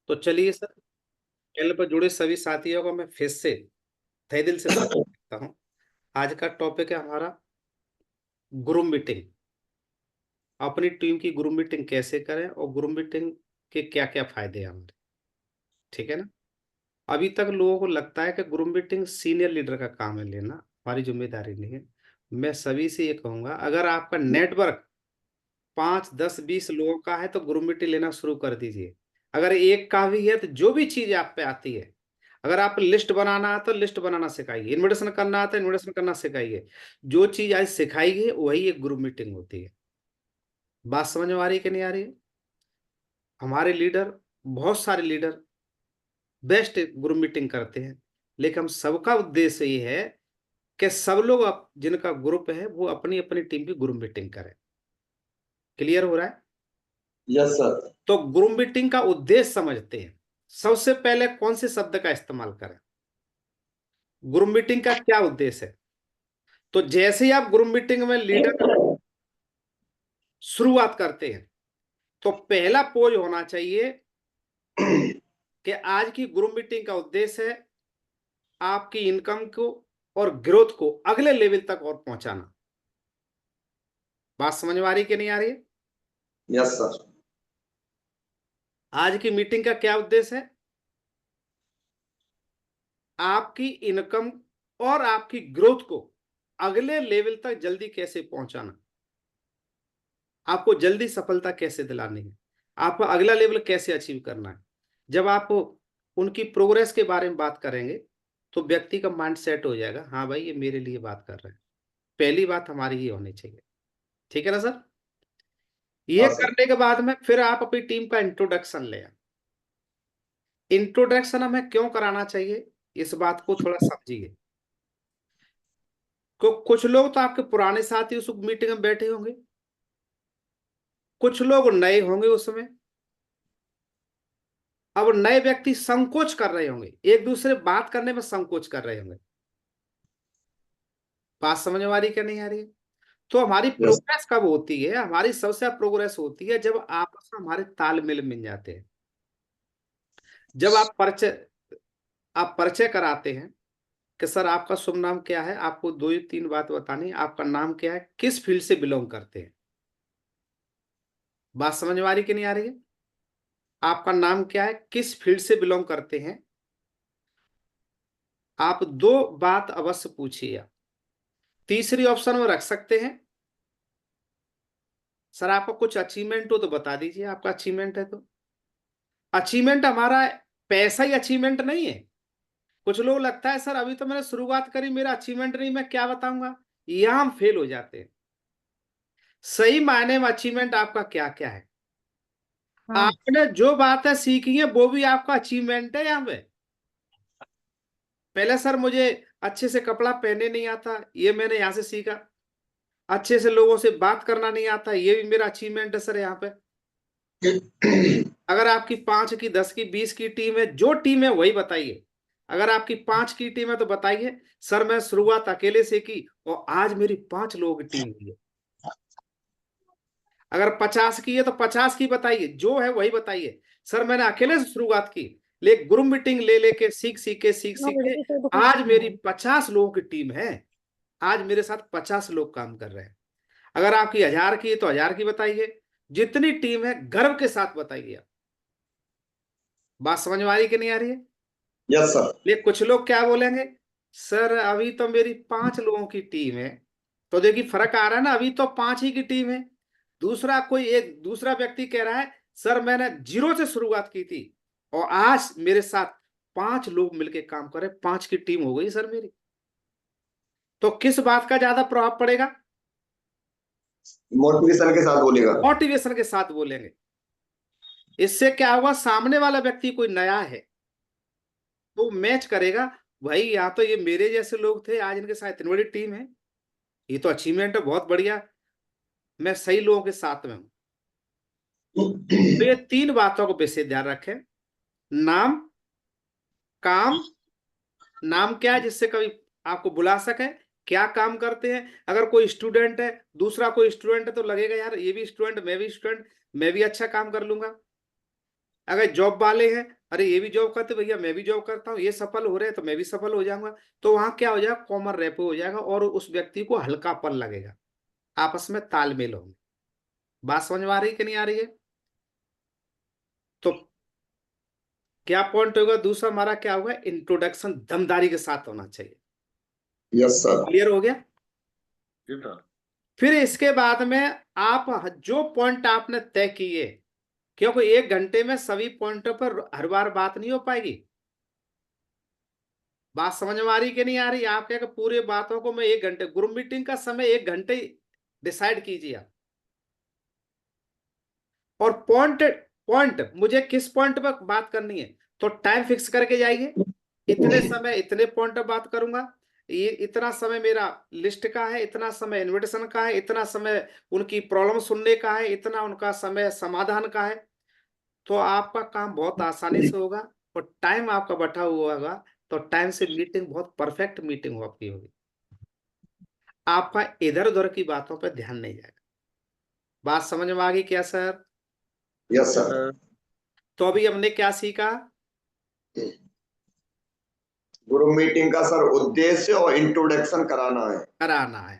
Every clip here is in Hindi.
तो चलिए सर, चैनल पर जुड़े सभी साथियों को मैं फिर से तहे दिल से स्वागत करता हूँ। आज का टॉपिक है हमारा ग्रुप मीटिंग। अपनी टीम की ग्रुप मीटिंग कैसे करें और ग्रुप मीटिंग के क्या क्या फायदे हैं हमारे, ठीक है ना। अभी तक लोगों को लगता है कि ग्रुप मीटिंग सीनियर लीडर का काम है लेना, हमारी जिम्मेदारी नहीं है। मैं सभी से ये कहूंगा, अगर आपका नेटवर्क 5 10 20 लोगों का है तो ग्रुप मीटिंग लेना शुरू कर दीजिए। अगर एक का भी है तो जो भी चीज आप पे आती है, अगर आप लिस्ट बनाना है तो लिस्ट बनाना सिखाइए, इन्विटेशन करना आता है इन्विटेशन करना सिखाइए। जो चीज आज सिखाइए वही एक ग्रुप मीटिंग होती है। बात समझ में आ रही है कि नहीं आ रही है। हमारे लीडर, बहुत सारे लीडर बेस्ट ग्रुप मीटिंग करते हैं, लेकिन हम सबका उद्देश्य ये है कि सब लोग जिनका ग्रुप है वो अपनी अपनी टीम की ग्रुप मीटिंग करें। क्लियर हो रहा है। Yes sir. तो ग्रुप मीटिंग का उद्देश्य समझते हैं। सबसे पहले कौन से शब्द का इस्तेमाल करें, ग्रुप मीटिंग का क्या उद्देश्य है। तो जैसे ही आप ग्रुप मीटिंग में लीडर शुरुआत करते हैं तो पहला पोज होना चाहिए कि आज की ग्रुप मीटिंग का उद्देश्य है आपकी इनकम को और ग्रोथ को अगले लेवल तक और पहुंचाना। बात समझ में आ रही कि नहीं आ रही है। Yes sir. आज की मीटिंग का क्या उद्देश्य है, आपकी इनकम और आपकी ग्रोथ को अगले लेवल तक जल्दी कैसे पहुंचाना, आपको जल्दी सफलता कैसे दिलानी है, आपको अगला लेवल कैसे अचीव करना है। जब आप उनकी प्रोग्रेस के बारे में बात करेंगे तो व्यक्ति का माइंड सेट हो जाएगा, हाँ भाई ये मेरे लिए बात कर रहे हैं। पहली बात हमारी ये होनी चाहिए, ठीक है ना सर। ये हाँ सर। करने के बाद में फिर आप अपनी टीम का इंट्रोडक्शन ले। इंट्रोडक्शन हमें क्यों कराना चाहिए, इस बात को थोड़ा समझिए। कुछ लोग तो आपके पुराने साथी उस मीटिंग में बैठे होंगे, कुछ लोग नए होंगे उसमें। अब नए व्यक्ति संकोच कर रहे होंगे, एक दूसरे बात करने में संकोच कर रहे होंगे। बात समझ में आ रही क्या नहीं आ रही है। तो हमारी यस। प्रोग्रेस कब होती है, हमारी सबसे प्रोग्रेस होती है जब आपस में हमारे तालमेल मिल जाते हैं। जब आप परिचय कराते हैं कि सर आपका शुभ नाम क्या है, आपको दो ही तीन बात बतानी, आपका नाम क्या है, किस फील्ड से बिलोंग करते हैं। बात समझ में आ रही कि नहीं आ रही है। आपका नाम क्या है, किस फील्ड से बिलोंग करते हैं, आप दो बात अवश्य पूछिए। तीसरी ऑप्शन में रख सकते हैं, सर आपका कुछ अचीवमेंट हो तो बता दीजिए, आपका अचीवमेंट है तो। अचीवमेंट हमारा पैसा ही अचीवमेंट नहीं है। कुछ लोग लगता है सर अभी तो मैंने शुरुआत करी, मेरा अचीवमेंट नहीं, मैं क्या बताऊंगा। यहां हम फेल हो जाते हैं। सही मायने में अचीवमेंट आपका क्या क्या है, हाँ। आपने जो बातें सीखी है वो भी आपका अचीवमेंट है। यहाँ पे पहले सर मुझे अच्छे से कपड़ा पहनने नहीं आता, ये मैंने यहाँ से सीखा। अच्छे से लोगों से बात करना नहीं आता, ये भी मेरा अचीवमेंट है सर। यहाँ पे अगर आपकी 5 की 10 की 20 की टीम है, जो टीम है वही बताइए। अगर आपकी 5 की टीम है तो बताइए सर मैं शुरुआत अकेले से की और आज मेरी 5 लोगों की टीम हुई है। अगर 50 की है तो 50 की बताइए, जो है वही बताइए। सर मैंने अकेले से शुरुआत की, ले ग्रुप मीटिंग ले लेके सीख सीख के आज मेरी 50 लोगों की टीम है। आज मेरे साथ 50 लोग काम कर रहे हैं। अगर आपकी 1000 की है तो 1000 की बताइए। जितनी टीम है गर्व के साथ बताइए आप। बात समझ में आ रही है कि नहीं आ रही है। Yes sir. ये कुछ लोग क्या बोलेंगे, सर अभी तो मेरी 5 लोगों की टीम है। तो देखिए फर्क आ रहा है ना, अभी तो 5 ही की टीम है। दूसरा कोई एक दूसरा व्यक्ति कह रहा है सर मैंने 0 से शुरुआत की थी और आज मेरे साथ 5 लोग मिलके काम कर रहे, 5 की टीम हो गई सर मेरी। तो किस बात का ज्यादा प्रभाव पड़ेगा, मोटिवेशन के साथ बोलेगा। मोटिवेशन के साथ बोलेंगे। इससे क्या होगा, सामने वाला व्यक्ति कोई नया है तो मैच करेगा, भाई यहाँ तो ये मेरे जैसे लोग थे, आज इनके साथ इतनी बड़ी टीम है, ये तो अचीवमेंट है बहुत बढ़िया, मैं सही लोगों के साथ में हूं। तो ये 3 बातों को विशेष ध्यान रखें। नाम, काम। नाम क्या है जिससे कभी आपको बुला सके, क्या काम करते हैं। अगर कोई स्टूडेंट है, दूसरा कोई स्टूडेंट है तो लगेगा यार ये भी स्टूडेंट, मैं भी स्टूडेंट, मैं भी अच्छा काम कर लूंगा। अगर जॉब वाले हैं, अरे ये भी जॉब करते भैया, मैं भी जॉब करता हूँ, ये सफल हो रहे हैं तो मैं भी सफल हो जाऊंगा, तो वहां क्या हो जाएगा, कॉमन रेपो हो जाएगा और उस व्यक्ति को हल्कापन लगेगा, आपस में तालमेल होंगे। बात समझ में आ रही है कि नहीं आ रही है? तो क्या पॉइंट होगा दूसरा हमारा, क्या होगा, इंट्रोडक्शन दमदारी के साथ होना चाहिए। Yes sir. क्लियर हो गया? फिर इसके बाद में आप जो पॉइंट आपने तय किए, क्योंकि 1 घंटे में सभी पॉइंटों पर हर बार बात नहीं हो पाएगी। बात समझ में आ रही कि नहीं आ रही? आप क्या पूरे बातों को मैं 1 घंटे, ग्रुप मीटिंग का समय 1 घंटे डिसाइड कीजिए आप। और पॉइंट पॉइंट मुझे किस पॉइंट पर बात करनी है, तो टाइम फिक्स करके जाइए, इतने समय इतने पॉइंट पर बात करूंगा, ये इतना समय मेरा लिस्ट का है, इतना समय इनविटेशन का है, इतना समय उनकी प्रॉब्लम सुनने का है, इतना उनका समय समाधान का है। तो आपका काम बहुत आसानी से होगा और टाइम आपका बटा हुआ होगा, तो टाइम से मीटिंग बहुत परफेक्ट मीटिंग आपकी होगी, आपका इधर उधर की बातों पर ध्यान नहीं जाएगा। बात समझ में आ गई क्या सर? Yes sir. तो अभी हमने क्या सीखा? ग्रुप मीटिंग का सर उद्देश्य और इंट्रोडक्शन कराना है। कराना है।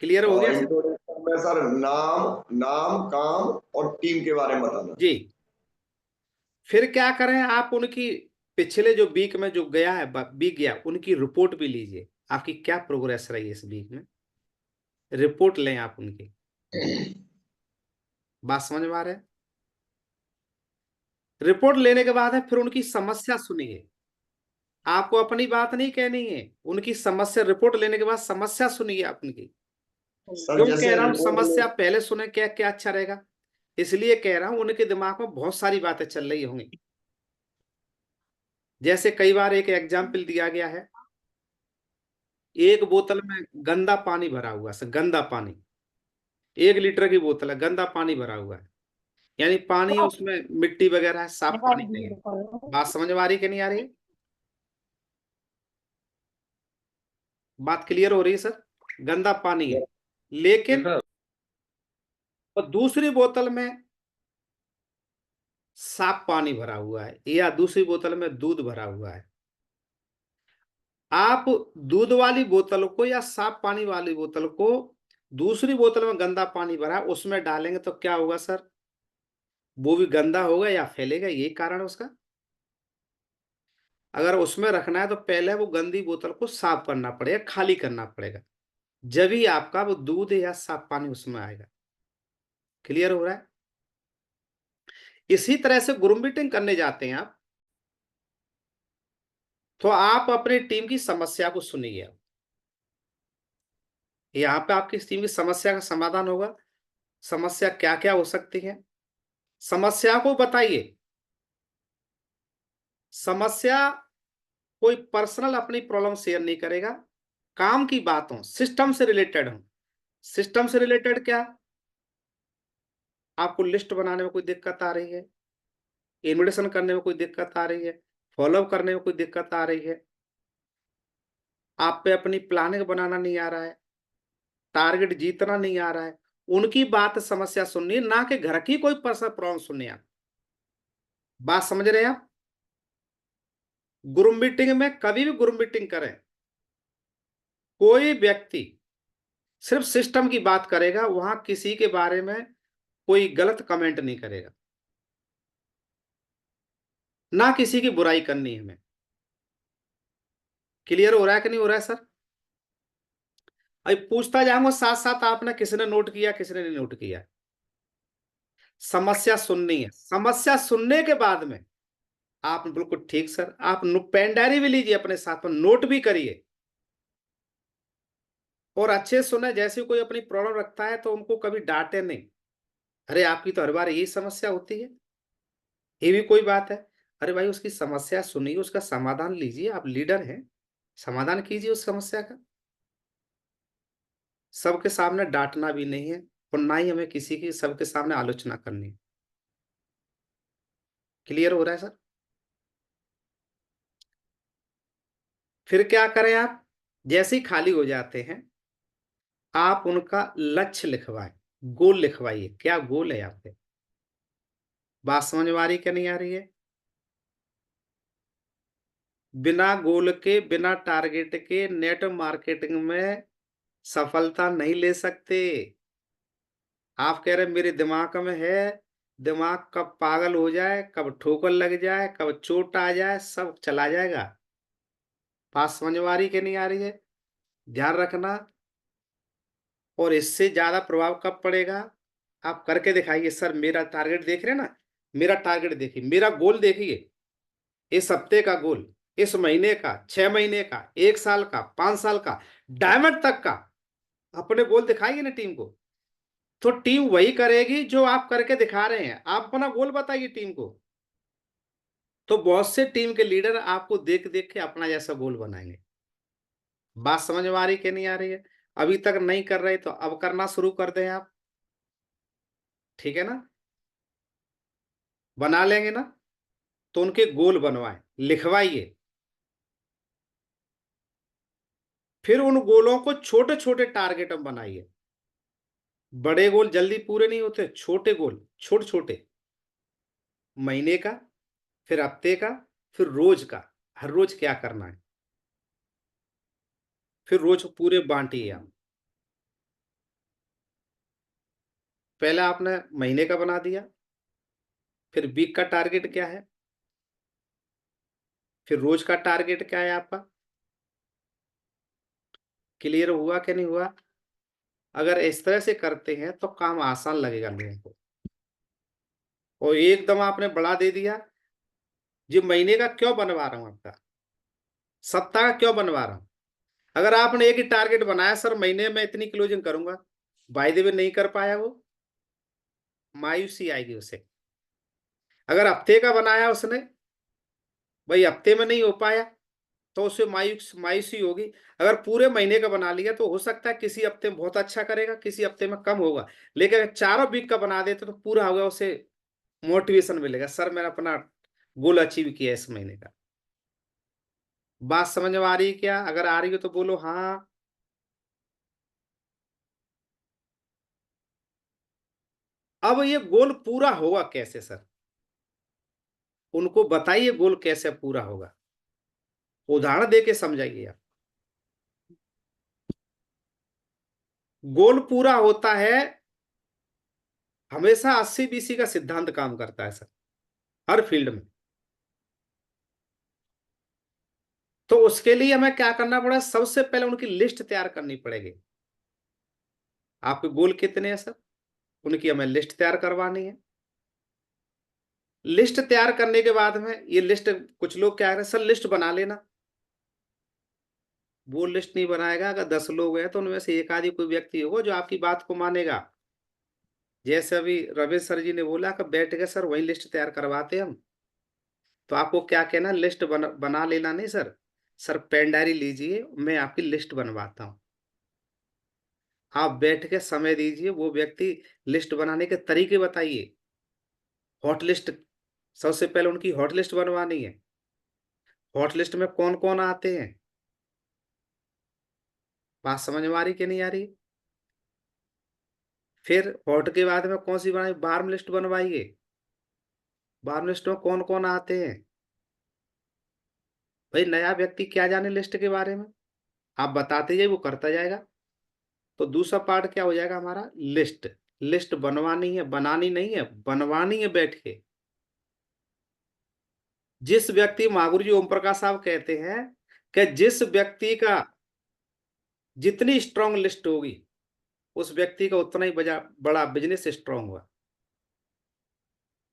क्लियर हो और गया सर? इंट्रोडक्शन में सर नाम काम और टीम के बारे में बताना। जी। फिर क्या करें, आप उनकी पिछले जो वीक में जो गया है, वीक गया, उनकी रिपोर्ट भी लीजिए, आपकी क्या प्रोग्रेस रही इस वीक में, रिपोर्ट लें आप उनकी। बात समझ में आ रहा है? रिपोर्ट लेने के बाद है फिर उनकी समस्या सुनिए, आपको अपनी बात नहीं कहनी है, उनकी समस्या, रिपोर्ट लेने के बाद समस्या सुनिए आप उनकी। सर क्यों कह जैसे रहा हूं रिपोर्ट में समस्या पहले सुने, क्या क्या अच्छा रहेगा, इसलिए कह रहा हूं उनके दिमाग में बहुत सारी बातें चल रही होंगी। जैसे कई बार एक एग्जाम्पल दिया गया है, एक बोतल में गंदा पानी भरा हुआ है, गंदा पानी, 1 लीटर की बोतल है, गंदा पानी भरा हुआ है, यानी पानी है उसमें मिट्टी वगैरह है, साफ पानी नहीं है। बात समझ में आ रही कि नहीं आ रही? बात क्लियर हो रही है सर? गंदा पानी है, लेकिन और दूसरी बोतल में साफ पानी भरा हुआ है, या दूसरी बोतल में दूध भरा हुआ है। आप दूध वाली बोतल को या साफ पानी वाली बोतल को, दूसरी बोतल में गंदा पानी भरा है उसमें डालेंगे तो क्या होगा सर, वो भी गंदा होगा या फैलेगा, यही कारण है उसका। अगर उसमें रखना है तो पहले वो गंदी बोतल को साफ करना पड़ेगा, खाली करना पड़ेगा, जब ही आपका वो दूध या साफ पानी उसमें आएगा। क्लियर हो रहा है? इसी तरह से ग्रुप मीटिंग करने जाते हैं आप, तो आप अपनी टीम की समस्या को सुनिए। यहाँ पे आपकी टीम की समस्या का समाधान होगा, समस्या क्या क्या हो सकती है, समस्या को बताइए। समस्या, कोई पर्सनल अपनी प्रॉब्लम शेयर नहीं करेगा, काम की बात हो, सिस्टम से रिलेटेड हो। सिस्टम से रिलेटेड क्या, आपको लिस्ट बनाने में कोई दिक्कत आ रही है, इन्विटेशन करने में कोई दिक्कत आ रही है, फॉलोअप करने में कोई दिक्कत आ रही है, आप पे अपनी प्लानिंग बनाना नहीं आ रहा है, टारगेट जीतना नहीं आ रहा है, उनकी बात समस्या सुननी है, ना कि घर की कोई पर्सनल प्रॉब्लम सुननी है आप। बात समझ रहे हैं आप? ग्रुप मीटिंग में कभी भी ग्रुप मीटिंग करें, कोई व्यक्ति सिर्फ सिस्टम की बात करेगा, वहां किसी के बारे में कोई गलत कमेंट नहीं करेगा, ना किसी की बुराई करनी है हमें। क्लियर हो रहा है कि नहीं हो रहा है सर? अभी पूछता जाऊंगा साथ साथ, आपने किसने नोट किया किसने नहीं नोट किया। समस्या सुननी है, समस्या सुनने के बाद में आप, बिल्कुल ठीक सर, आप पेन डायरी भी लीजिए अपने साथ में, नोट भी करिए और अच्छे सुने। जैसे कोई अपनी प्रॉब्लम रखता है तो उनको कभी डांटे नहीं, अरे आपकी तो हर बार यही समस्या होती है, ये भी कोई बात है। अरे भाई उसकी समस्या सुनिए, उसका समाधान लीजिए, आप लीडर हैं, समाधान कीजिए उस समस्या का। सबके सामने डांटना भी नहीं है और ना ही हमें किसी की सबके सामने आलोचना करनी है। क्लियर हो रहा है सर? फिर क्या करें आप, जैसे ही खाली हो जाते हैं, आप उनका लक्ष्य लिखवाएं, गोल लिखवाइए, क्या गोल है आपके। बात समझ में आ रही क्या नहीं आ रही है? बिना गोल के, बिना टारगेट के नेट मार्केटिंग में सफलता नहीं ले सकते। आप कह रहे मेरे दिमाग में है, दिमाग कब पागल हो जाए, कब ठोकर लग जाए, कब चोट आ जाए, सब चला जाएगा। बात समझ में आ रही कि नहीं आ रही है? ध्यान रखना। और इससे ज्यादा प्रभाव कब पड़ेगा? आप करके दिखाइए, सर मेरा टारगेट देख रहे हैं ना, मेरा टारगेट देखिए, मेरा गोल देखिए, इस हफ्ते का गोल, इस महीने का, 6 महीने का, 1 साल का, 5 साल का, डायमंड तक का। अपने गोल दिखाइए ना टीम को, तो टीम वही करेगी जो आप करके दिखा रहे हैं। आप अपना गोल बताइए टीम को, तो बहुत से टीम के लीडर आपको देख देख के अपना जैसा गोल बनाएंगे। बात समझ में आ रही कि नहीं आ रही है? अभी तक नहीं कर रहे तो अब करना शुरू कर दें आप। ठीक है ना? बना लेंगे ना? तो उनके गोल बनवाएं, लिखवाइए। फिर उन गोलों को छोटे छोटे टारगेट में बनाइए। बड़े गोल जल्दी पूरे नहीं होते, छोटे गोल, छोटे छोटे, महीने का, फिर हफ्ते का, फिर रोज का, हर रोज क्या करना है, फिर रोज पूरे बांटिए आप। पहले आपने महीने का बना दिया, फिर वीक का टारगेट क्या है, फिर रोज का टारगेट क्या है आपका। क्लियर हुआ कि नहीं हुआ? अगर इस तरह से करते हैं तो काम आसान लगेगा लोगों को। और एकदम आपने बढ़ा दे दिया, जी महीने का क्यों बनवा रहा हूं आपका, सप्ताह का क्यों बनवा रहा हूं? अगर आपने एक ही टारगेट बनाया, सर महीने में इतनी क्लोजिंग करूंगा, बाय द वे नहीं कर पाया, वो मायूसी आएगी उसे। अगर हफ्ते का बनाया उसने, भाई हफ्ते में नहीं हो पाया, तो उसे मायूसी होगी। अगर पूरे महीने का बना लिया तो हो सकता है किसी हफ्ते में बहुत अच्छा करेगा, किसी हफ्ते में कम होगा। लेकिन अगर चारों वीक का बना देते तो पूरा होगा, उसे मोटिवेशन मिलेगा, सर मैंने अपना गोल अचीव किया इस महीने का। बात समझ में आ रही है क्या? अगर आ रही हो तो बोलो हाँ। अब ये गोल पूरा होगा कैसे सर? उनको बताइए गोल कैसे पूरा होगा, उदाहरण दे के समझाइए आप। गोल पूरा होता है, हमेशा 80-20 का सिद्धांत काम करता है सर, हर फील्ड में। तो उसके लिए हमें क्या करना पड़ेगा? सबसे पहले उनकी लिस्ट तैयार करनी पड़ेगी। आपके गोल कितने हैं सर, उनकी हमें लिस्ट तैयार करवानी है। लिस्ट तैयार करने के बाद में ये लिस्ट, कुछ लोग क्या करें, सर लिस्ट बना लेना। वो लिस्ट नहीं बनाएगा। अगर 10 लोग हैं तो उनमें से एक आदि कोई व्यक्ति होगा जो आपकी बात को मानेगा। जैसे अभी रविश सर जी ने बोला कि बैठ के सर वही लिस्ट तैयार करवाते हम, तो आपको क्या कहना, लिस्ट बना लेना नहीं सर, सर पेन डायरी लीजिए, मैं आपकी लिस्ट बनवाता हूँ। आप बैठ के समय दीजिए, वो व्यक्ति लिस्ट बनाने के तरीके बताइए। हॉट लिस्ट, सबसे पहले उनकी हॉट लिस्ट बनवानी है। हॉट लिस्ट में कौन कौन आते हैं? बात समझ में आ रही कि नहीं आ रही? फिर हॉट के बाद में कौन सी बनाई, वार्म लिस्ट बनवाइए। वार्म लिस्ट में कौन कौन आते हैं? भाई नया व्यक्ति क्या जाने लिस्ट के बारे में, आप बताते जाइए, वो करता जाएगा। तो दूसरा पार्ट क्या हो जाएगा हमारा, लिस्ट। लिस्ट बनवानी है, बनानी नहीं है, बनवानी है बैठ के। जिस व्यक्ति, महागुरु जी ओम प्रकाश साहब कहते हैं कि जिस व्यक्ति का जितनी स्ट्रांग लिस्ट होगी, उस व्यक्ति का उतना ही बड़ा बिजनेस स्ट्रांग हुआ।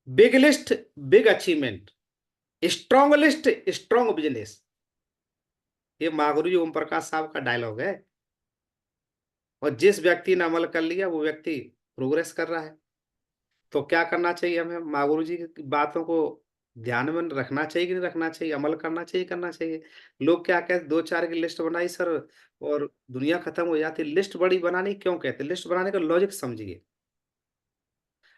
Big list, big achievement, strong list, strong business. ये महागुरु जी ओम प्रकाश साहब का डायलॉग है। और जिस व्यक्ति ने अमल कर लिया वो व्यक्ति प्रोग्रेस कर रहा है। तो क्या करना चाहिए हमें, महागुरु जी की बातों को ध्यान में रखना चाहिए कि नहीं रखना चाहिए, अमल करना चाहिए, करना चाहिए। लोग क्या कहते, 2-4 की लिस्ट बनाई सर और दुनिया खत्म हो जाती। लिस्ट बड़ी बनानी क्यों कहते, लिस्ट बनाने का लॉजिक समझिए।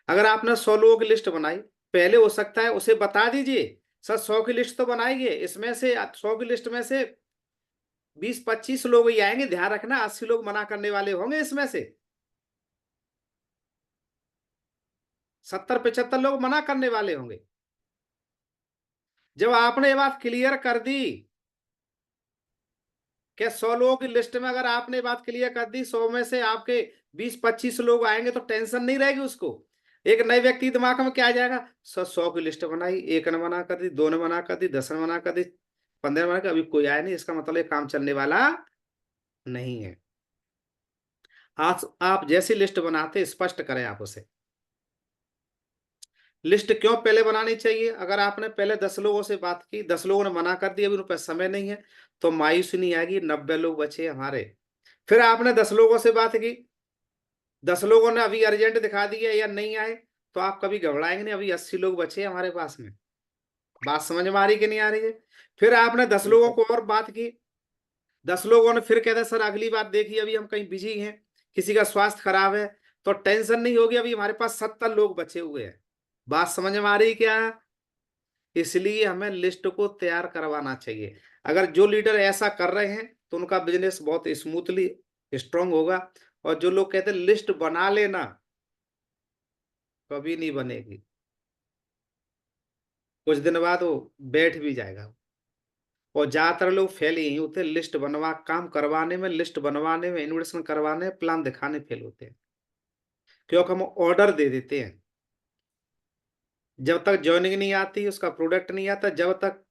अगर आपने 100 लोगों की लिस्ट बनाई, पहले हो सकता है उसे बता दीजिए, सर 100 की लिस्ट तो बनाइए, इसमें से 100 की लिस्ट में से 20-25 लोग ही आएंगे, ध्यान रखना 80 लोग मना करने वाले होंगे इसमें से। 70-75 लोग मना करने वाले होंगे। जब आपने ये बात क्लियर कर दी कि 100 लोगों की लिस्ट में, अगर आपने बात क्लियर कर दी 100 में से आपके 20-25 लोग आएंगे तो टेंशन नहीं रहेगी उसको। एक नए व्यक्ति के दिमाग में क्या आ जाएगा, 100 की लिस्ट बनाई, एक ने मना कर दी, दो ने मना कर दी, 10 ने मना कर दी, 15 ने मना कर, अभी कोई आया नहीं, इसका मतलब ये काम चलने वाला नहीं है। आज आप जैसी लिस्ट बनाते स्पष्ट करें आप उसे। लिस्ट क्यों पहले बनानी चाहिए? अगर आपने पहले 10 लोगों से बात की, 10 लोगों ने मना कर दिया, अभी उनके पास समय नहीं है, तो मायूसी नहीं आएगी, 90 लोग बचे हमारे। फिर आपने 10 लोगों से बात की, 10 लोगों ने अभी अर्जेंट दिखा दिया या नहीं आए, तो आप कभी घबराएंगे नहीं, अभी 80 लोग बचे हमारे पास में। बात समझ में आ रही कि नहीं आ रही है? फिर आपने 10 जी लोगों सर। को और बात की, 10 लोगों ने फिर कहते सर अगली बात देखिए, अभी हम कहीं बिजी हैं, किसी का स्वास्थ्य खराब है, तो टेंशन नहीं होगी, अभी हमारे पास 70 लोग बचे हुए हैं। बात समझ में आ रही क्या? इसलिए हमें लिस्ट को तैयार करवाना चाहिए। अगर जो लीडर ऐसा कर रहे हैं तो उनका बिजनेस बहुत स्मूथली स्ट्रांग होगा। और जो लोग कहते हैं लिस्ट बना लेना, कभी नहीं बनेगी। कुछ दिन बाद वो बैठ भी जाएगा। और ज्यादातर लोग फेल यही होते हैं, लिस्ट बनवा काम करवाने में, लिस्ट बनवाने में, इन्वेस्टमेंट करवाने, प्लान दिखाने फेल होते हैं, क्योंकि हम ऑर्डर दे देते हैं। जब तक ज्वाइनिंग नहीं आती, उसका प्रोडक्ट नहीं आता, जब तक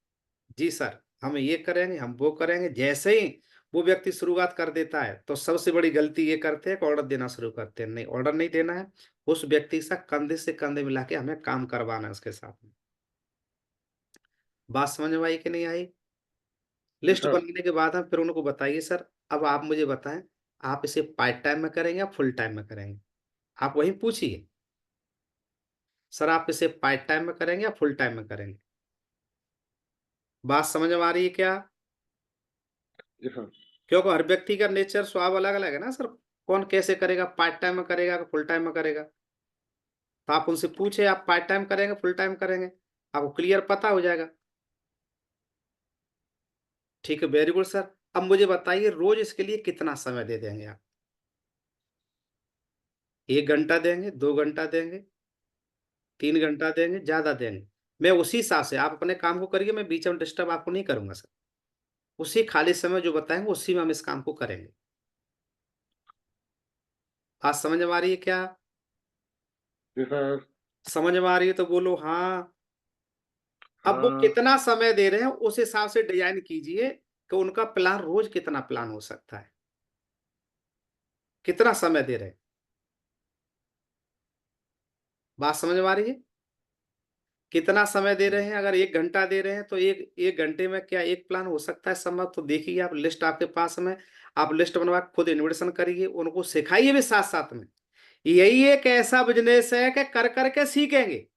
जी सर हम ये करेंगे, हम वो करेंगे, जैसे ही वो व्यक्ति शुरुआत कर देता है तो सबसे बड़ी गलती ये करते हैं कि ऑर्डर देना शुरू करते हैं। नहीं, ऑर्डर नहीं देना है, उस व्यक्ति से कंधे मिला के हमें काम करवाना है उसके साथ में। बात समझ में आई कि नहीं आई? जी लिस्ट सर। बनने के बाद हम फिर उनको बताइए सर अब आप मुझे बताएं, आप इसे पार्ट टाइम में करेंगे या फुल टाइम में करेंगे? आप वही पूछिए, सर आप इसे पार्ट टाइम में करेंगे या फुल टाइम में करेंगे? बात समझ में आ रही है क्या? जी सर। क्योंकि हर व्यक्ति का नेचर स्वभाव अलग अलग है ना सर। कौन कैसे करेगा, पार्ट टाइम में करेगा कि फुल टाइम में करेगा? तो आप उनसे पूछे आप पार्ट टाइम करेंगे फुल टाइम करेंगे, आपको क्लियर पता हो जाएगा। ठीक है, वेरी गुड सर। अब मुझे बताइए रोज इसके लिए कितना समय दे देंगे आप? 1 घंटा देंगे, 2 घंटा देंगे, 3 घंटा देंगे, ज्यादा देंगे? मैं उसी हिसाब से, आप अपने काम को करिए, मैं बीच में डिस्टर्ब आपको नहीं करूंगा सर। उसी खाली समय जो बताएंगे उसी में हम इस काम को करेंगे। आज समझ में आ रही है क्या? जी सर। समझ में आ रही है तो बोलो हाँ। अब वो हाँ। कितना समय दे रहे हैं उस हिसाब से डिजाइन कीजिए कि उनका प्लान रोज कितना प्लान हो सकता है, कितना समय दे रहे हैं। बात समझ में आ रही है? कितना समय दे रहे हैं? अगर 1 घंटा दे रहे हैं तो एक एक घंटे में क्या एक प्लान हो सकता है संभव? तो देखिए आप लिस्ट आपके पास में, आप लिस्ट बनवा के खुद इन्वेस्टमेंट करिए, उनको सिखाइए भी साथ साथ में। यही एक ऐसा बिजनेस है कि कर करके सीखेंगे,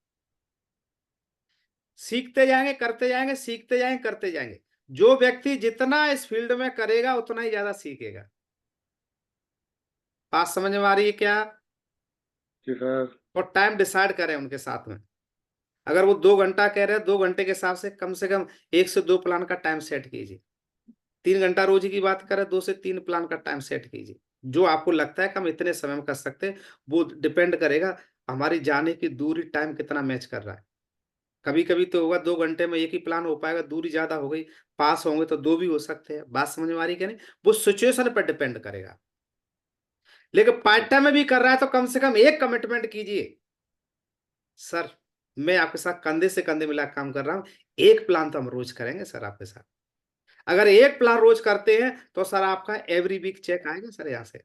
सीखते जाएंगे, करते जाएंगे, सीखते जाएंगे, करते जाएंगे। जो व्यक्ति जितना इस फील्ड में करेगा उतना ही ज्यादा सीखेगा। बात समझ में आ रही है क्या? जी सर। और टाइम डिसाइड करें उनके साथ में। अगर वो 2 घंटा कह रहे हैं, 2 घंटे के हिसाब से कम 1 से 2 प्लान का टाइम सेट कीजिए। 3 घंटा रोज की बात करें, 2 से 3 प्लान का टाइम सेट कीजिए। जो आपको लगता है कि हम इतने समय में कर सकते हैं, वो डिपेंड करेगा हमारी जाने की दूरी, टाइम कितना मैच कर रहा है। कभी कभी तो होगा 2 घंटे में एक ही प्लान हो पाएगा, दूरी ज्यादा हो गई, पास होंगे तो दो भी हो सकते हैं। बात समझ में आ रही है क्या नहीं? वो सिचुएशन पर डिपेंड करेगा। लेकिन पार्ट टाइम में भी कर रहा है तो कम से कम एक कमिटमेंट कीजिए, सर मैं आपके साथ कंधे से कंधे मिला के काम कर रहा हूं, एक प्लान तो हम रोज करेंगे सर आपके साथ। अगर एक प्लान रोज करते हैं तो सर आपका एवरी वीक चेक आएगा सर यहाँ से।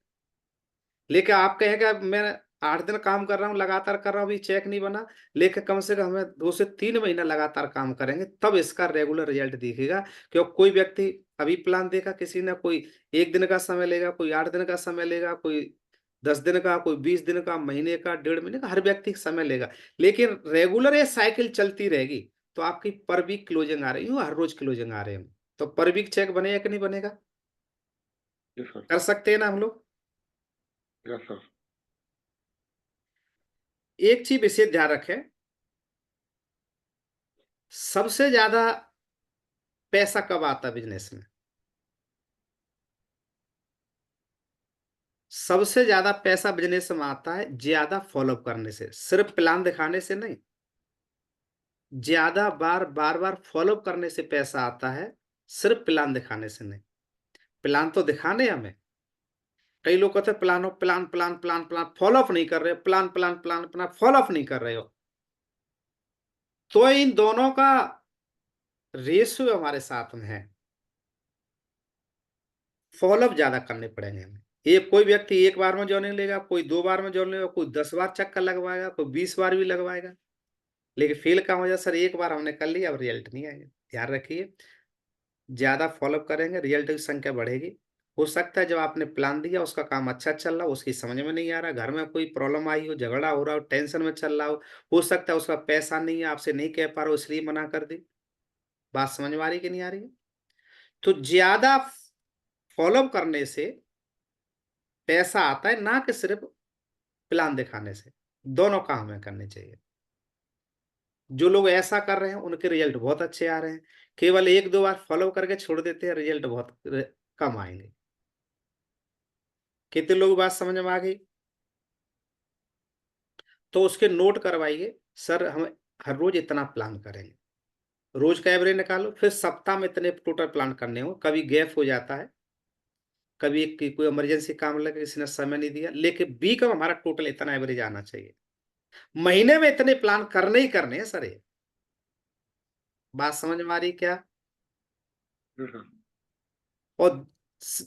लेकिन आप कहेंगे मैं 8 दिन काम कर रहा हूँ, लगातार कर रहा हूँ, अभी चेक नहीं बना, लेकिन कम से कम हमें 2 से 3 महीना लगातार काम करेंगे तब इसका रेगुलर रिजल्ट दिखेगा। क्योंकि कोई व्यक्ति अभी प्लान देगा, किसी ने कोई 1 दिन का समय लेगा, कोई 8 दिन का समय लेगा, कोई 10 दिन का, कोई 20 दिन का, महीने का, 1.5 महीने का, हर व्यक्ति समय लेगा। लेकिन रेगुलर ये साइकिल चलती रहेगी तो आपकी पर वीक क्लोजिंग आ रही है, हर रोज क्लोजिंग आ रहे हैं, तो पर वीक चेक बनेगा कि नहीं बनेगा? जी सर। कर सकते हैं ना हम लोग? Yes sir. एक चीज विशेष ध्यान रखें, सबसे ज्यादा पैसा कब आता है बिजनेस में? सबसे ज्यादा पैसा बिजनेस में आता है ज्यादा फॉलोअप करने से, सिर्फ प्लान दिखाने से नहीं। ज्यादा बार बार बार फॉलोअप करने से पैसा आता है, सिर्फ प्लान दिखाने से नहीं। प्लान तो दिखाने हमें। कई लोग कहते हैं प्लान हो, plan plan plan plan, follow up नहीं कर रहे हो, plan plan plan plan, follow up नहीं कर रहे हो। तो इन दोनों का रेशियो हमारे साथ में है। फॉलोअप ज्यादा करने पड़ेंगे हमें। एक कोई व्यक्ति एक बार में ज्वाइनिंग लेगा, कोई 2 बार में ज्वाइन लेगा, कोई 10 बार चक्कर लगवाएगा, कोई 20 बार भी लगवाएगा। लेकिन फेल का वजह सर एक बार हमने कर लिया, अब रिजल्ट नहीं आएगा। ध्यान रखिए, ज्यादा फॉलोअप करेंगे रिजल्ट की संख्या बढ़ेगी। हो सकता है जब आपने प्लान दिया उसका काम अच्छा चल रहा हो, उसकी समझ में नहीं आ रहा, घर में कोई प्रॉब्लम आई हो, झगड़ा हो रहा हो, टेंशन में चल रहा हो सकता है उसका पैसा नहीं है, आपसे नहीं कह पा रहा हो इसलिए मना कर दी। बात समझ में आ रही कि नहीं आ रही है? तो ज्यादा फॉलोअप करने से पैसा आता है, ना कि सिर्फ प्लान दिखाने से। दोनों काम हमें करने चाहिए। जो लोग ऐसा कर रहे हैं उनके रिजल्ट बहुत अच्छे आ रहे हैं। केवल 1-2 बार फॉलो करके छोड़ देते हैं, रिजल्ट बहुत कम आएंगे। कितने लोग बात समझ में आ गई? तो उसके नोट करवाइए, सर हम हर रोज इतना प्लान करेंगे। रोज का एवरेज निकालो, फिर सप्ताह में इतने टोटल प्लान करने हो। कभी गैप हो जाता है, कभी कोई इमरजेंसी काम लगे, किसी ने समय नहीं दिया, लेकिन वीक में हमारा टोटल इतना एवरेज आना चाहिए। महीने में इतने प्लान करने ही करने हैं सर। ये बात समझ में आ रही क्या? और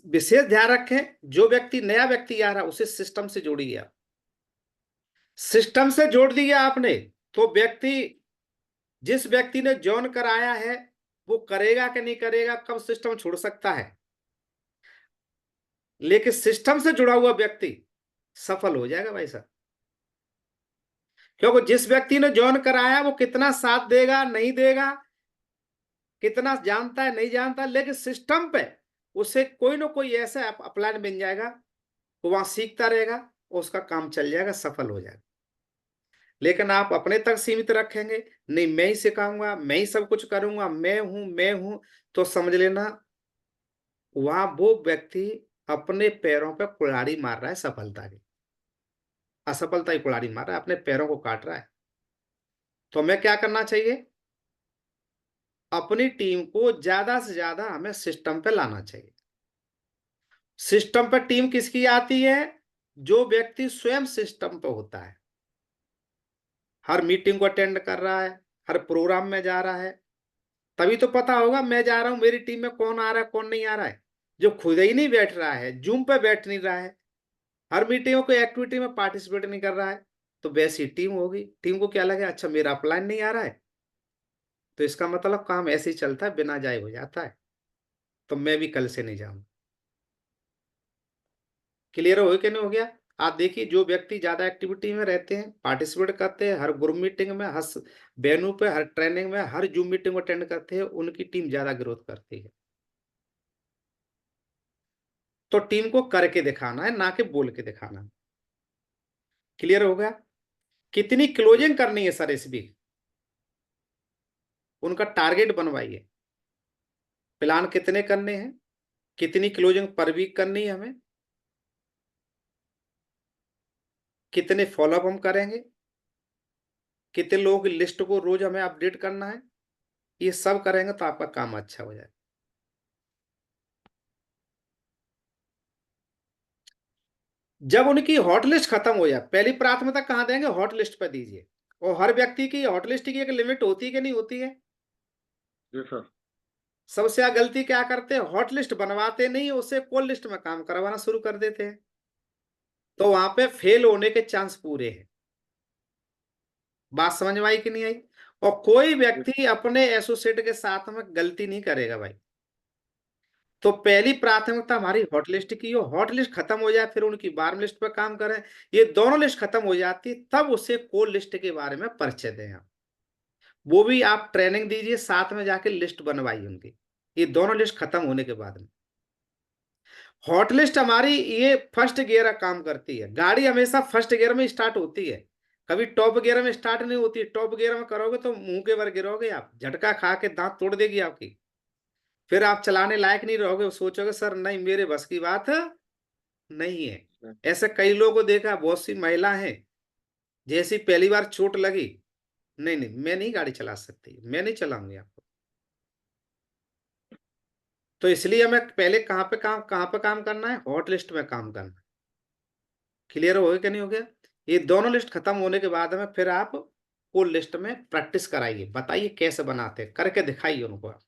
विशेष ध्यान रखें, जो व्यक्ति नया व्यक्ति आ रहा है उसे सिस्टम से जोड़िए आप। सिस्टम से जोड़ दिया आपने तो व्यक्ति, जिस व्यक्ति ने ज्वाइन कराया है वो करेगा कि नहीं करेगा, कब सिस्टम छोड़ सकता है। लेकिन सिस्टम से जुड़ा हुआ व्यक्ति सफल हो जाएगा भाई साहब। क्योंकि जिस व्यक्ति ने ज्वाइन कराया वो कितना साथ देगा नहीं देगा, कितना जानता है नहीं जानता, लेकिन सिस्टम पे उसे कोई ना कोई ऐसा अपलाइन बन जाएगा, वो वहां सीखता रहेगा, उसका काम चल जाएगा, सफल हो जाएगा। लेकिन आप अपने तक सीमित रखेंगे, नहीं मैं ही सिखाऊंगा, मैं ही सब कुछ करूंगा, मैं हूं, तो समझ लेना वहां वो व्यक्ति अपने पैरों पे कुल्हाड़ी मार रहा है सफलता की। असफलता की कुल्हाड़ी मार रहा है, अपने पैरों को काट रहा है। तो हमें क्या करना चाहिए? अपनी टीम को ज्यादा से ज्यादा हमें सिस्टम पे लाना चाहिए। सिस्टम पर टीम किसकी आती है? जो व्यक्ति स्वयं सिस्टम पे होता है, हर मीटिंग को अटेंड कर रहा है, हर प्रोग्राम में जा रहा है। तभी तो पता होगा मैं जा रहा हूं, मेरी टीम में कौन आ रहा है कौन नहीं आ रहा है। जो खुद ही नहीं बैठ रहा है, जूम पे बैठ नहीं रहा है, हर मीटिंग को एक्टिविटी में पार्टिसिपेट नहीं कर रहा है, तो वैसी टीम होगी। टीम को क्या लगे, अच्छा मेरा अपलाइन नहीं आ रहा है, तो इसका मतलब काम ऐसे ही चलता है, बिना जाए हो जाता है, तो मैं भी कल से नहीं जाऊंगा। क्लियर हो कि नहीं हो गया? आप देखिए, जो व्यक्ति ज्यादा एक्टिविटी में रहते हैं, पार्टिसिपेट करते हैं, हर ग्रुप मीटिंग में, हर वेन्यू पे, हर ट्रेनिंग में, हर जूम मीटिंग अटेंड करते हैं, उनकी टीम ज्यादा ग्रोथ करती है। तो टीम को करके दिखाना है, ना कि बोल के दिखाना है। क्लियर हो गया? कितनी क्लोजिंग करनी है सर इस वीक, उनका टारगेट बनवाइए। प्लान कितने करने हैं, कितनी क्लोजिंग पर वीक करनी है हमें, कितने फॉलोअप हम करेंगे, कितने लोगों की लिस्ट को रोज हमें अपडेट करना है। ये सब करेंगे तो आपका काम अच्छा हो जाए। जब उनकी हॉट लिस्ट खत्म हो जाए, पहली प्राथमिकता कहां देंगे? हॉट लिस्ट पर दीजिए। और हर व्यक्ति की हॉट लिस्ट की एक लिमिट होती है कि नहीं होती है? जी सर। सबसे ज्यादा गलती क्या करते हैं? हॉट लिस्ट बनवाते नहीं, उसे कोल्ड लिस्ट में काम करवाना शुरू कर देते हैं, तो वहां पे फेल होने के चांस पूरे हैं। बात समझ में आई कि नहीं आई? और कोई व्यक्ति अपने एसोसिएट के साथ में गलती नहीं करेगा भाई। तो पहली प्राथमिकता हमारी हॉट लिस्ट की हो, हॉट लिस्ट खत्म हो जाए फिर उनकी वार्म लिस्ट पर काम करें। ये दोनों लिस्ट खत्म हो जाती तब उसे कोल्ड लिस्ट के बारे में परिचय दें आप। वो भी आप ट्रेनिंग दीजिए, साथ में जाके लिस्ट बनवाइए उनकी, ये दोनों लिस्ट खत्म होने के बाद में। हॉट लिस्ट हमारी ये फर्स्ट गियर का काम करती है। गाड़ी हमेशा फर्स्ट गियर में स्टार्ट होती है, कभी टॉप गियर में स्टार्ट नहीं होती। टॉप गियर में करोगे तो मुंह के बल गिरोगे आप, झटका खा के दांत तोड़ देगी आपकी। फिर आप चलाने लायक नहीं रहोगे, सोचोगे सर नहीं मेरे बस की बात नहीं है। ऐसे कई लोगों को देखा, बहुत सी महिला हैं, जैसी पहली बार चोट लगी, नहीं नहीं मैं नहीं गाड़ी चला सकती, मैं नहीं चलाऊंगी आपको। तो इसलिए हमें पहले कहाँ पे काम करना है, हॉट लिस्ट में काम करना है। क्लियर हो गया कि नहीं हो गया? ये दोनों लिस्ट खत्म होने के बाद में फिर आप कोल्ड लिस्ट में प्रैक्टिस कराइए, बताइए कैसे बनाते हैं, करके दिखाइए उनको आप।